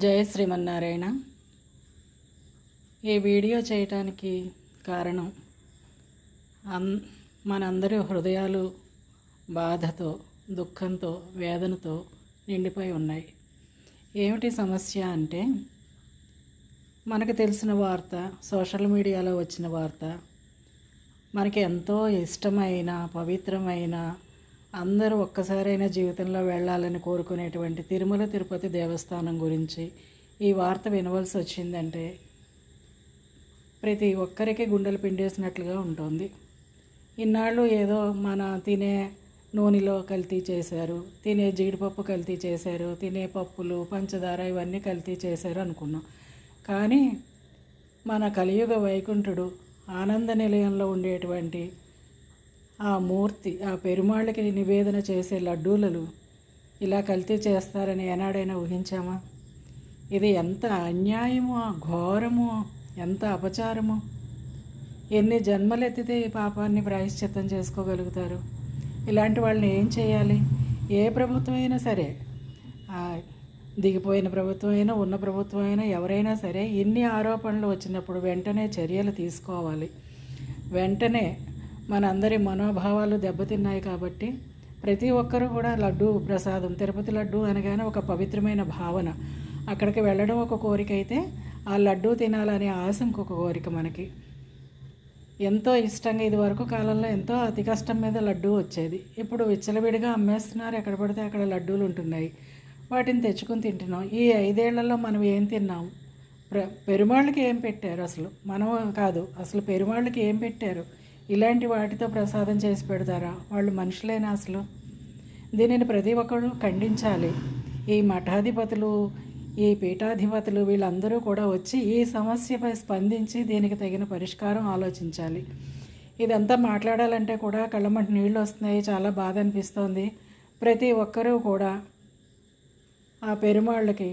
జయ శ్రీమన్నారాయణ. ఈ వీడియో చేయటానికి కారణం మనందరి హృదయాలు బాధతో, దుఃఖంతో, వేదనతో నిండిపోయి ఉన్నాయి. ఏమిటి సమస్య అంటే, మనకు తెలిసిన వార్త, సోషల్ మీడియాలో వచ్చిన వార్త, మనకి ఎంతో ఇష్టమైన, పవిత్రమైన, అందరూ ఒక్కసారైనా జీవితంలో వెళ్ళాలని కోరుకునేటువంటి తిరుమల తిరుపతి దేవస్థానం గురించి ఈ వార్త వినవలసి వచ్చిందంటే ప్రతి ఒక్కరికి గుండెలు పిండేసినట్లుగా ఉంటుంది. ఇన్నాళ్ళు ఏదో మన తినే నూనెలో కల్తీ చేశారు, తినే జీడిపప్పు కల్తీ చేశారు, తినే పప్పులు, పంచదార ఇవన్నీ కల్తీ చేశారు అనుకున్నాం. కానీ మన కలియుగ వైకుంఠుడు ఆనంద నిలయంలో ఉండేటువంటి ఆ మూర్తి, ఆ పెరుమాళ్ళకి నివేదన చేసే లడ్డూలలు ఇలా కల్తీ చేస్తారని ఏనాడైనా ఊహించామా? ఇది ఎంత అన్యాయమో, ఘోరమో, ఎంత అపచారమో! ఎన్ని జన్మలెత్తితే ఈ పాపాన్ని ప్రాయశ్చిత్తం చేసుకోగలుగుతారు? ఇలాంటి వాళ్ళని ఏం చేయాలి? ఏ ప్రభుత్వం అయినా సరే, దిగిపోయిన ప్రభుత్వం అయినా, ఉన్న ప్రభుత్వం అయినా, ఎవరైనా సరే, ఇన్ని ఆరోపణలు వచ్చినప్పుడు వెంటనే చర్యలు తీసుకోవాలి. వెంటనే మనందరి మనోభావాలు దెబ్బతిన్నాయి కాబట్టి ప్రతి ఒక్కరూ కూడా లడ్డూ ప్రసాదం, తిరుపతి లడ్డు అనగానే ఒక పవిత్రమైన భావన. అక్కడికి వెళ్ళడం ఒక కోరిక అయితే, ఆ లడ్డూ తినాలనే ఆశ ఇంకొక కోరిక మనకి. ఎంతో ఇష్టంగా, ఇది వరకు కాలంలో ఎంతో అతి కష్టం మీద లడ్డూ వచ్చేది. ఇప్పుడు విచ్చలవిడిగా అమ్మేస్తున్నారు, ఎక్కడ పడితే అక్కడ లడ్డూలు ఉంటున్నాయి. వాటిని తెచ్చుకుని తింటున్నాం. ఈ 5 ఏళ్లలో మనం ఏం తిన్నాం? పెరుమాళ్ళకి ఏం పెట్టారు? అసలు మనం కాదు, అసలు పెరుమాళ్ళకి ఏం పెట్టారు? ఇలాంటి వాటితో ప్రసాదం చేసి పెడతారా? వాళ్ళు మనుషులేనా అసలు? దీనిని ప్రతి ఒక్కరు ఖండించాలి. ఈ మఠాధిపతులు, ఈ పీఠాధిపతులు వీళ్ళందరూ కూడా వచ్చి ఈ సమస్యపై స్పందించి దీనికి తగిన పరిష్కారం ఆలోచించాలి. ఇదంతా మాట్లాడాలంటే కూడా కళ్ళమంట నీళ్ళు వస్తున్నాయి, చాలా బాధ అనిపిస్తోంది. ప్రతి ఒక్కరూ కూడా ఆ పెరుమాళ్ళకి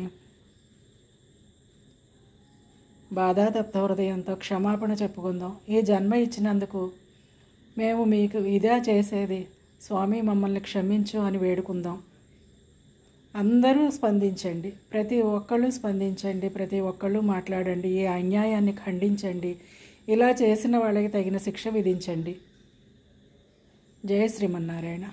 బాధాతప్త హృదయంతో క్షమాపణ చెప్పుకుందాం. ఈ జన్మ ఇచ్చినందుకు మేము మీకు ఇదే చేసేది, స్వామి మమ్మల్ని క్షమించు అని వేడుకుందాం. అందరూ స్పందించండి, ప్రతి ఒక్కళ్ళు స్పందించండి, ప్రతి ఒక్కళ్ళు మాట్లాడండి, ఈ అన్యాయాన్ని ఖండించండి, ఇలా చేసిన వాళ్ళకి తగిన శిక్ష విధించండి. జయ శ్రీమన్నారాయణ.